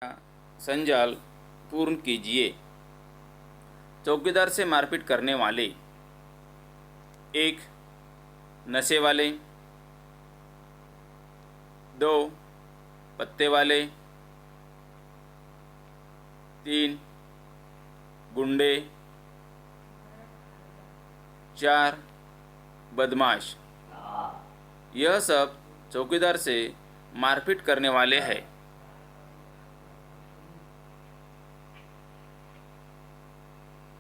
संजाल पूर्ण कीजिए। चौकीदार से मारपीट करने वाले। एक, नशे वाले। दो, पत्ते वाले। तीन, गुंडे। चार, बदमाश। यह सब चौकीदार से मारपीट करने वाले हैं।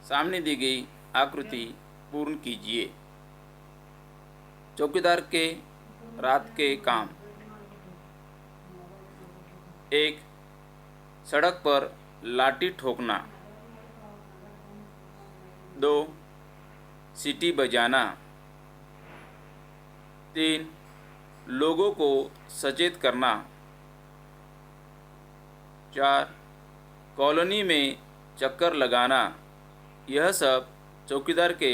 सामने दी गई आकृति पूर्ण कीजिए। चौकीदार के रात के काम। एक, सड़क पर लाठी ठोकना। दो, सीटी बजाना। तीन, लोगों को सचेत करना। चार, कॉलोनी में चक्कर लगाना। यह सब चौकीदार के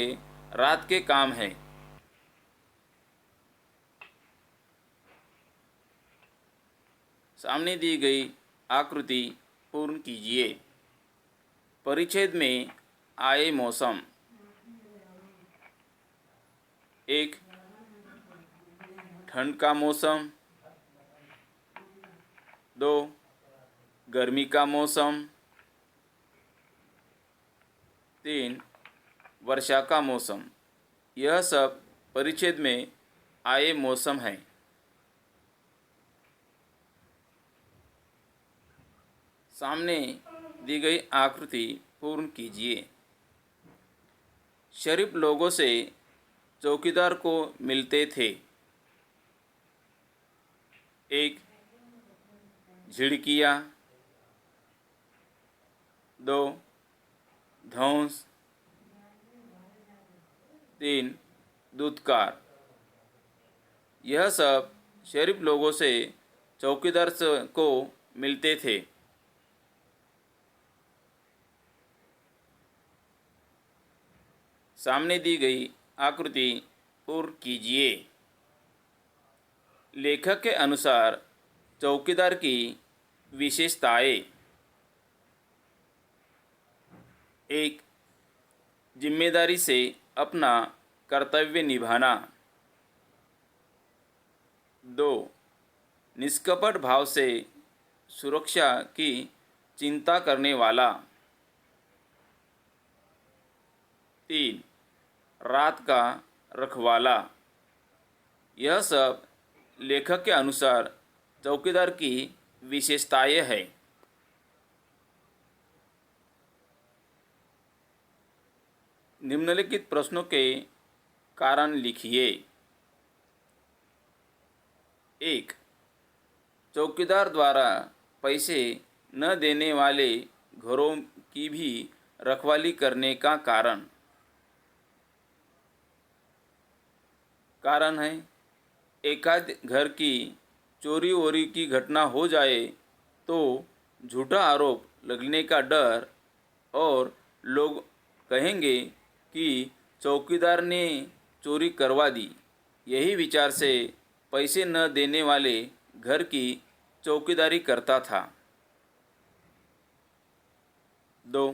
रात के काम हैं। सामने दी गई आकृति पूर्ण कीजिए। परिच्छेद में आए मौसम। एक, ठंड का मौसम। दो, गर्मी का मौसम। तीन, वर्षा का मौसम। यह सब परिच्छेद में आए मौसम हैं। सामने दी गई आकृति पूर्ण कीजिए। शरीफ लोगों से चौकीदार को मिलते थे। एक, झिड़कियाँ। दो, धौंस। तीन, दूधकार। यह सब शरीफ लोगों से चौकीदार को मिलते थे। सामने दी गई आकृति पूर्ण कीजिए। लेखक के अनुसार चौकीदार की विशेषताएं। एक, जिम्मेदारी से अपना कर्तव्य निभाना। दो, निष्कपट भाव से सुरक्षा की चिंता करने वाला। तीन, रात का रखवाला। यह सब लेखक के अनुसार चौकीदार की विशेषताएं हैं। निम्नलिखित प्रश्नों के कारण लिखिए। एक, चौकीदार द्वारा पैसे न देने वाले घरों की भी रखवाली करने का कारण। कारण है, एकाध घर की चोरी वोरी की घटना हो जाए तो झूठा आरोप लगने का डर और लोग कहेंगे कि चौकीदार ने चोरी करवा दी। यही विचार से पैसे न देने वाले घर की चौकीदारी करता था। दो,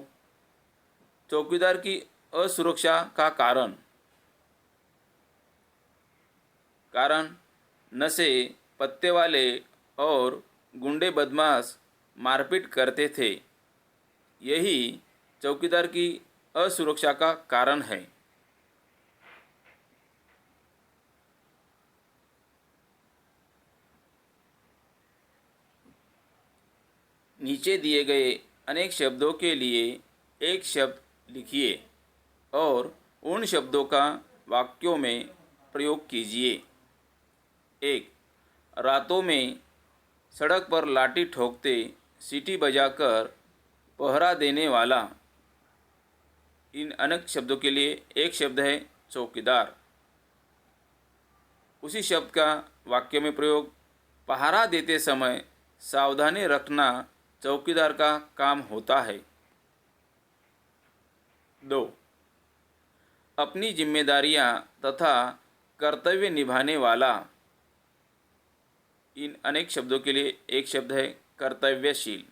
चौकीदार की असुरक्षा का कारण। कारण, नशे, पत्ते वाले और गुंडे बदमाश मारपीट करते थे। यही चौकीदार की असुरक्षा का कारण है। नीचे दिए गए अनेक शब्दों के लिए एक शब्द लिखिए और उन शब्दों का वाक्यों में प्रयोग कीजिए। एक, रातों में सड़क पर लाठी ठोकते, सीटी बजाकर पहरा देने वाला। इन अनेक शब्दों के लिए एक शब्द है चौकीदार। उसी शब्द का वाक्य में प्रयोग, पहरा देते समय सावधानी रखना चौकीदार का काम होता है। दो, अपनी जिम्मेदारियां तथा कर्तव्य निभाने वाला। इन अनेक शब्दों के लिए एक शब्द है कर्तव्यशील।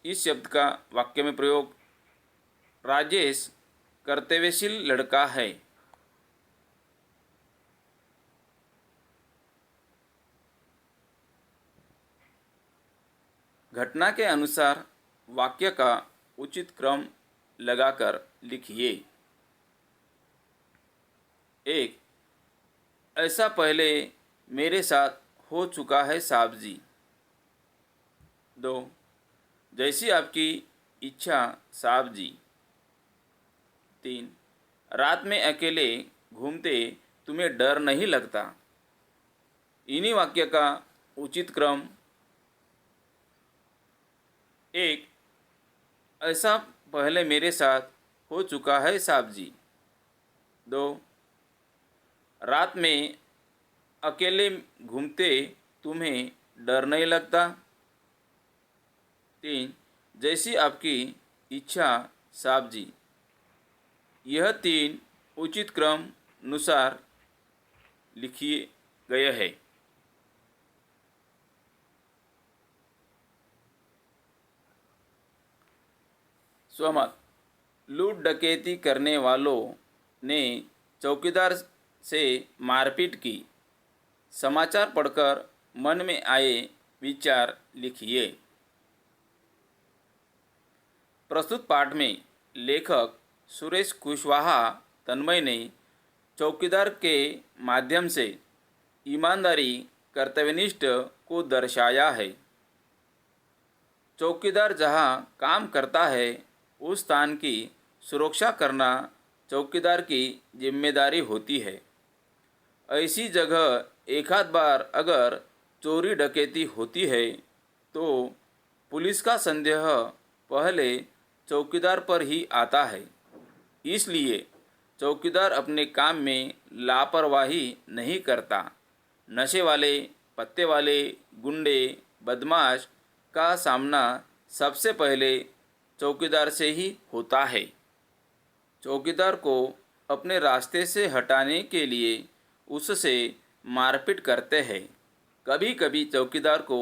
इस शब्द का वाक्य में प्रयोग, राजेश कर्तव्यशील लड़का है। घटना के अनुसार वाक्य का उचित क्रम लगाकर लिखिए। 1. ऐसा पहले मेरे साथ हो चुका है साहब जी। 2. जैसी आपकी इच्छा साहब जी। 3. रात में अकेले घूमते तुम्हें डर नहीं लगता। इन्हीं वाक्य का उचित क्रम, 1. ऐसा पहले मेरे साथ हो चुका है साहब जी। 2. रात में अकेले घूमते तुम्हें डर नहीं लगता। 3. जैसी आपकी इच्छा साहब जी। यह 3 उचित क्रम अनुसार लिखिए गए हैं। स्वमत। लूट डकैती करने वालों ने चौकीदार से मारपीट की। समाचार पढ़कर मन में आए विचार लिखिए। प्रस्तुत पाठ में लेखक सुरेश कुशवाहा तन्मय ने चौकीदार के माध्यम से ईमानदारी, कर्तव्यनिष्ठ को दर्शाया है। चौकीदार जहां काम करता है उस स्थान की सुरक्षा करना चौकीदार की जिम्मेदारी होती है। ऐसी जगह एक आध बार अगर चोरी डकैती होती है तो पुलिस का संदेह पहले चौकीदार पर ही आता है। इसलिए चौकीदार अपने काम में लापरवाही नहीं करता। नशे वाले, पत्ते वाले, गुंडे, बदमाश का सामना सबसे पहले चौकीदार से ही होता है। चौकीदार को अपने रास्ते से हटाने के लिए उससे मारपीट करते हैं। कभी कभी चौकीदार को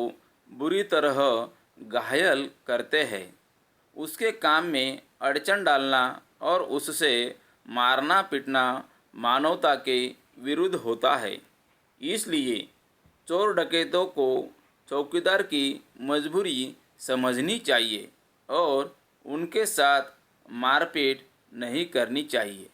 बुरी तरह घायल करते हैं। उसके काम में अड़चन डालना और उससे मारना पीटना मानवता के विरुद्ध होता है। इसलिए चोर डकैतों को चौकीदार की मजबूरी समझनी चाहिए और उनके साथ मारपीट नहीं करनी चाहिए।